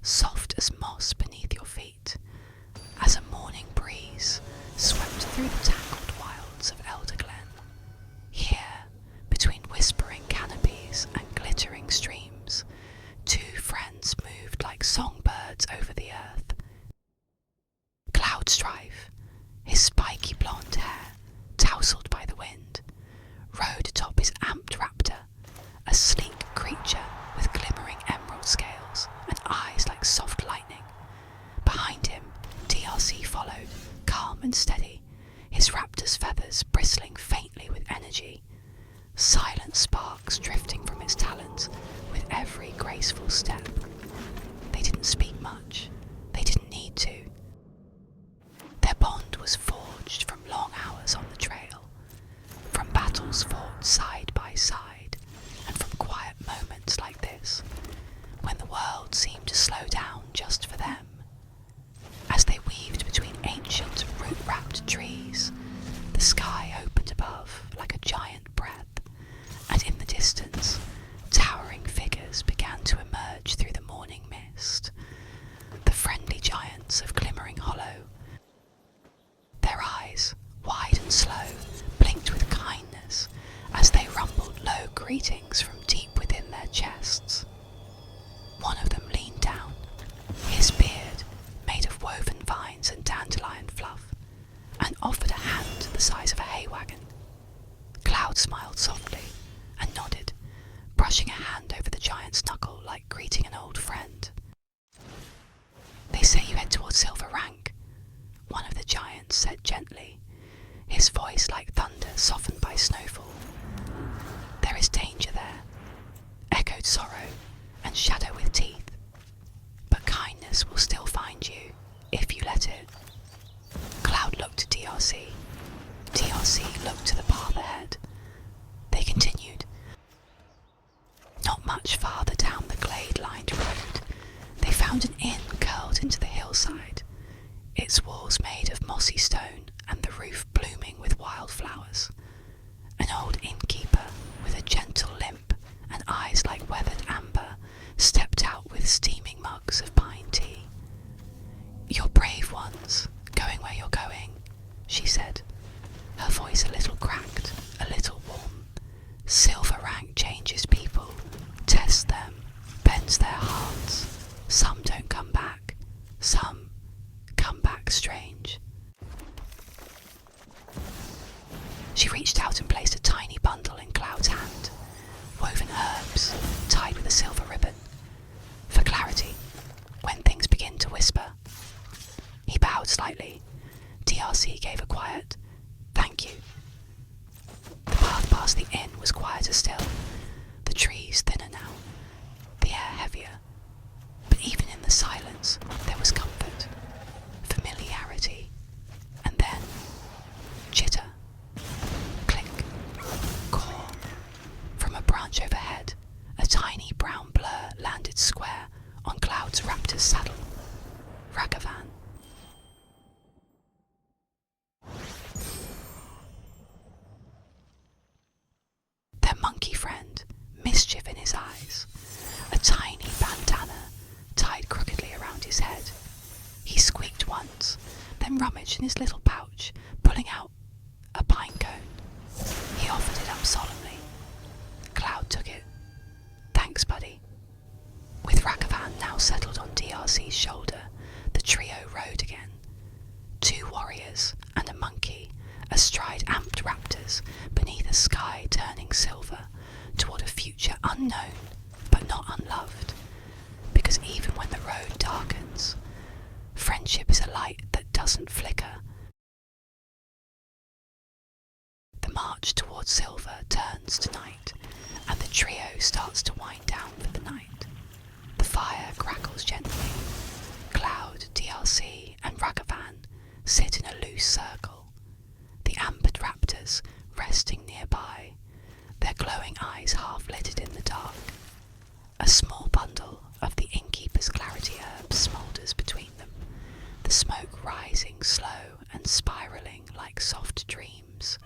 soft as moss beneath your feet, as a morning breeze swept through the tangled wilds of Elder Glen. Here, between whispering canopies and glittering streams, two friends moved like songbirds over the earth. Cloudstrife, his spiky blonde hair tousled by the wind, rode atop his amped raptor, a sleek creature with glimmering emerald scales and eyes like soft lightning. Behind him, DRC followed, calm and steady, his raptor's feathers bristling faintly with energy, silent sparks drifting from its talons with every graceful step. They didn't speak much. They didn't need to. Their bond was forged from long hours on the trail, from battles fought side by side, and from quiet moments like this, when the world seemed to slow down just for them. As they weaved between ancient, root-wrapped trees, the sky opened above like a giant breath, and in the distance, towering figures began to emerge through the morning mist, the friendly giants of Glimmering Hollow. Their eyes, wide and slow, blinked with kindness as they rumbled low greetings from deep within their chests. One of them leaned down, his beard made of woven vines and dandelion fluff, and offered a hand the size of a hay wagon. Cloud smiled softly and nodded, brushing a hand over the giant's knuckle like greeting an old friend. "They say you head towards Silver Rank," one of the giants said gently, his voice like thunder softened by snowfall. "There is danger there," echoed Sorrow and Shadow with teeth, "but kindness will still find you, if you let it." Cloud looked to DRC. DRC looked to the path ahead. They continued. Not much farther down the glade-lined road, they found an inn curled into the hillside, its walls made of mossy stone and the roof blooming with wildflowers. An old innkeeper with a gentle limp and eyes like weathered amber stepped out with steaming mugs of pine tea. "You're brave ones, going where you're going," she said, her voice a little cracked, a little warm. "Silver Rank changes people, tests them, bends their hearts. Some don't come back. Some come back strange." She reached out and placed a tiny bundle in Cloud's hand, woven herbs tied with a silver ribbon. "For clarity, when things begin to whisper." He bowed slightly. DRC gave a quiet "thank you." The path past the inn was quieter still, the trees thinner now, the air heavier. But even in the silence, there was comfort, familiarity, and then chitter, click, caw. From a branch overhead, a tiny brown blur landed square on Cloud's raptor's saddle. Ragavan. Their monkey friend, mischief in his eyes, a tiny bandana tied crookedly around his head. He squeaked once, then rummaged in his little pouch, pulling out a pine cone. He offered it up solemnly. Cloud took it. "Thanks, buddy." With Ragavan now settled on DRC's shoulder, the trio rode again. Two warriors and a monkey, astride amped raptors, beneath a sky turning silver, toward a future unknown but not unloved. Because even when the road darkens, friendship is a light that doesn't flicker. The march towards silver turns to night, and the trio starts to wind down for the night. The fire crackles gently. Cloud, DRC, and Ragavan sit in a loose circle, the ambered raptors resting nearby, their glowing eyes half-lidded in the dark. A small bundle of the innkeeper's clarity herbs smoulders between them, the smoke rising slow and spiralling like soft dreams.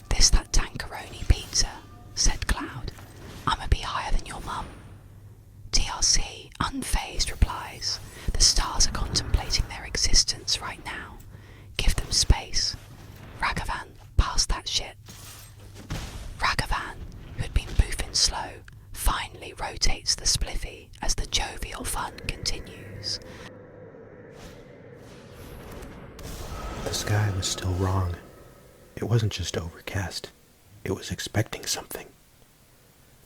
"This that Tankeroni pizza," said Cloud. "I'ma be higher than your mum." DRC, unfazed, slow, finally rotates the spliffy as the jovial fun continues. The sky was still wrong. It wasn't just overcast. It was expecting something.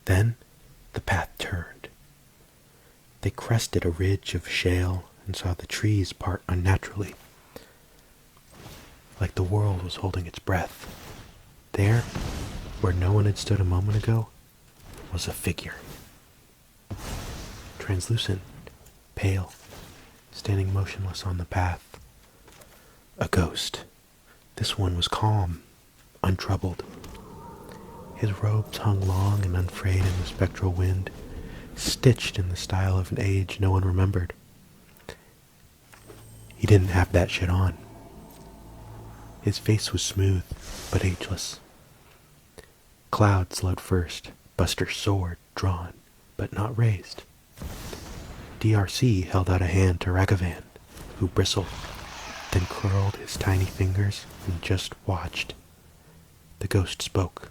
Then the path turned. They crested a ridge of shale and saw the trees part unnaturally, like the world was holding its breath. There, where no one had stood a moment ago, was a figure. Translucent, pale, standing motionless on the path. A ghost. This one was calm, untroubled. His robes hung long and unfrayed in the spectral wind, stitched in the style of an age no one remembered. He didn't have that shit on. His face was smooth, but ageless. Cloud slowed first, Buster's sword drawn, but not raised. DRC held out a hand to Ragavan, who bristled, then curled his tiny fingers and just watched. The ghost spoke.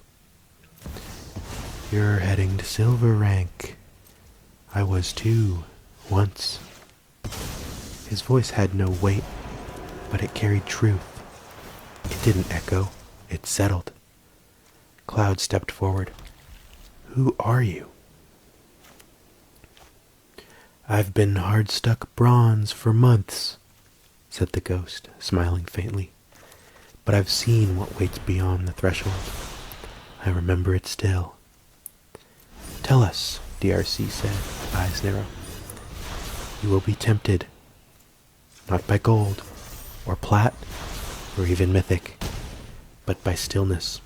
"You're heading to silver rank. I was too, once." His voice had no weight, but it carried truth. It didn't echo, it settled. Cloud stepped forward. "Who are you?" "I've been hard-stuck bronze for months," said the ghost, smiling faintly. "But I've seen what waits beyond the threshold. I remember it still." "Tell us," DRC said, eyes narrow. "You will be tempted, not by gold, or plat, or even mythic, but by stillness.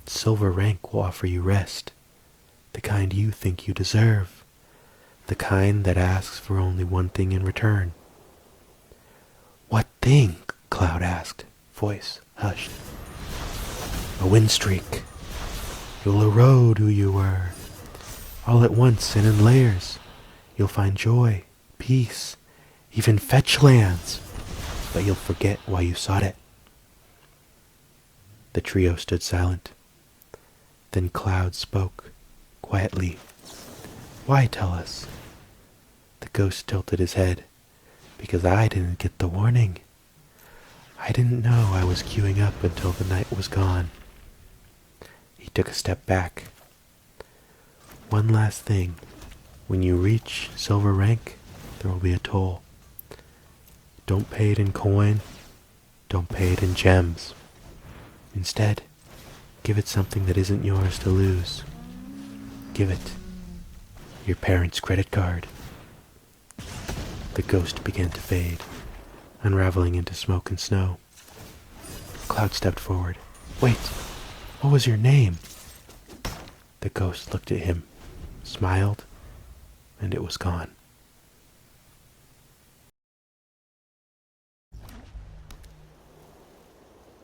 Silver rank will offer you rest, the kind you think you deserve, the kind that asks for only one thing in return." "What thing?" Cloud asked, voice hushed. "A wind streak. You'll erode who you were. All at once and in layers. You'll find joy, peace, even fetch lands, but you'll forget why you sought it." The trio stood silent. Then Cloud spoke, quietly. "Why tell us?" The ghost tilted his head. "Because I didn't get the warning. I didn't know I was queuing up until the night was gone." He took a step back. "One last thing. When you reach silver rank, there will be a toll. Don't pay it in coin. Don't pay it in gems. Instead, give it something that isn't yours to lose. Give it your parents' credit card." The ghost began to fade, unraveling into smoke and snow. Cloud stepped forward. "Wait, what was your name?" The ghost looked at him, smiled, and it was gone.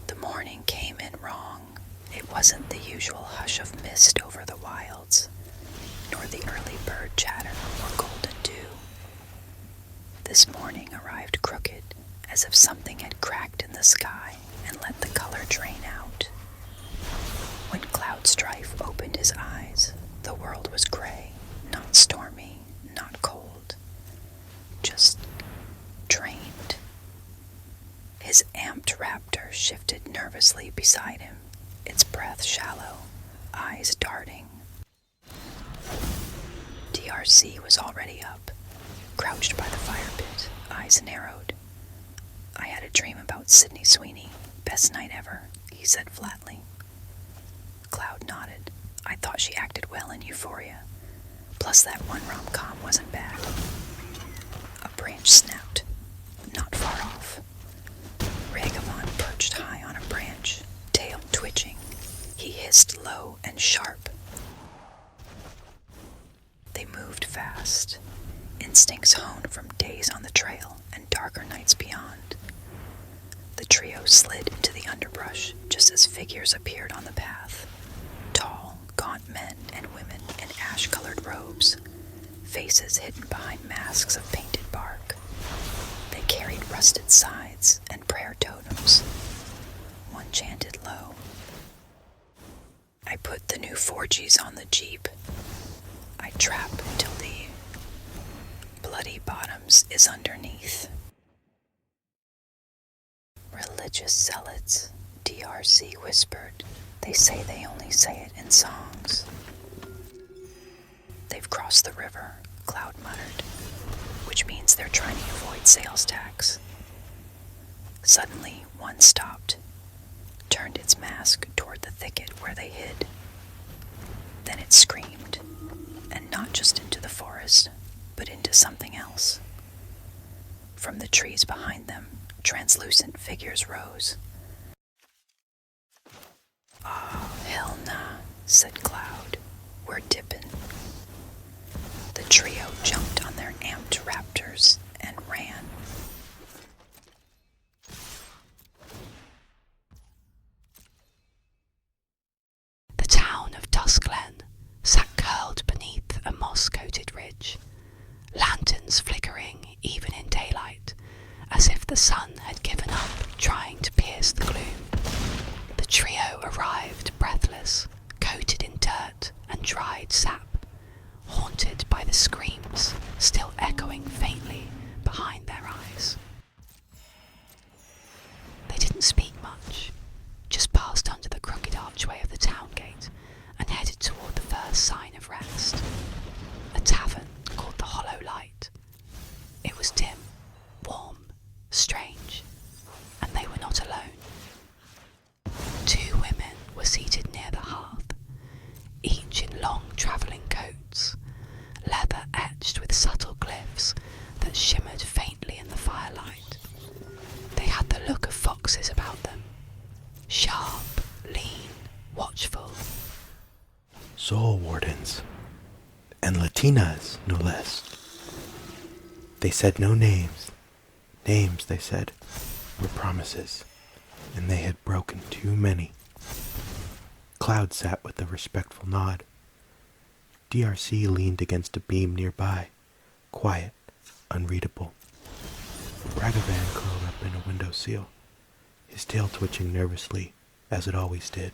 The morning came in wrong. It wasn't the usual hush of mist over the wilds, nor the early bird chatter or golden dew. This morning arrived crooked, as if something had cracked in the sky and let the color drain out. When Cloud Strife opened his eyes, the world was gray, not stormy, not cold, just drained. His amped raptor shifted nervously beside him, its breath shallow, eyes darting. DRC was already up, crouched by the fire pit, eyes narrowed. "I had a dream about Sydney Sweeney. Best night ever," he said flatly. Cloud nodded. "I thought she acted well in Euphoria. Plus that one rom-com wasn't bad." A branch snapped, not far off. Ragavan perched high on a branch, tail twitching. He hissed low and sharp. They moved fast, instincts honed from days on the trail and darker nights beyond. The trio slid into the underbrush just as figures appeared on the path. Tall, gaunt men and women in ash-colored robes, faces hidden behind masks of painted bark. They carried rusted scythes and prayer totems. One chanted low, "I put the new 4Gs on the Jeep. I trap till the bloody bottoms is underneath. Religious zealots, DRC whispered. They say they only say it in songs. They've crossed the river, Cloud muttered, which means they're trying to avoid sales tax. Suddenly, one stopped, turned its mask toward the thicket where they hid. Then it screamed, and not just into the forest, but into something else. From the trees behind them, translucent figures rose. "Oh, hell nah," said Cloud. "We're dipping." The trio jumped on their amped raptors and ran. The town of Duskglen sat curled beneath a moss-coated ridge, lanterns flickering even in daylight, as if the sun had given up trying to pierce the gloom. The trio arrived breathless, coated in dirt and dried sap, haunted by the screams still echoing faintly behind their eyes. They didn't speak much, just passed under the crooked archway of the town gate and headed toward the first sign of rest, a tavern called the Hollow Light. It was dim, warm, strange, and they were not alone. Two women were seated near the hearth, each in long travelling coats, leather etched with subtle glyphs that shimmered faintly in the firelight. They had the look of foxes about them, sharp, lean, watchful. Soul wardens, and Latinas, no less. They said no names. Names, they said, were promises, and they had broken too many. Cloud sat with a respectful nod. DRC leaned against a beam nearby, quiet, unreadable. Ragavan curled up in a windowsill, his tail twitching nervously, as it always did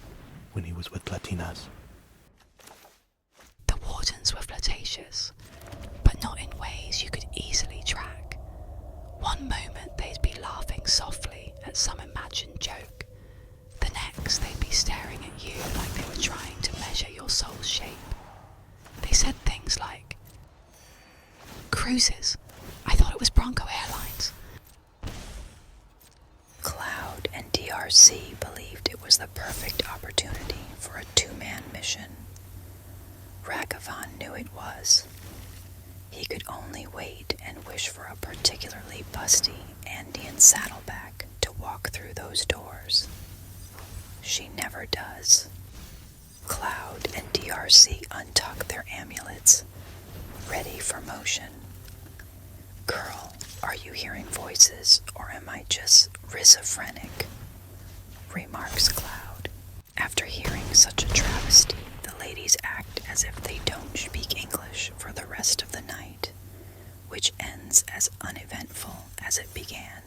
when he was with Latinas. The wardens were flirtatious, but not in ways you could easily track. One moment they'd be laughing softly at some imagined joke. The next they'd be staring at you like they were trying to measure your soul's shape. They said things like, "Cruises. I thought it was Bronco Airlines." Cloud and DRC believed it was the perfect opportunity for a two-man mission. Ragavan knew it was. He could only wait and wish for a particularly busty Andean saddleback to walk through those doors. She never does. Cloud and DRC untuck their amulets, ready for motion. "Girl, are you hearing voices, or am I just schizophrenic?" remarks Cloud. After hearing such a travesty, the ladies act as if they don't speak English for the rest of the night, which ends as uneventful as it began.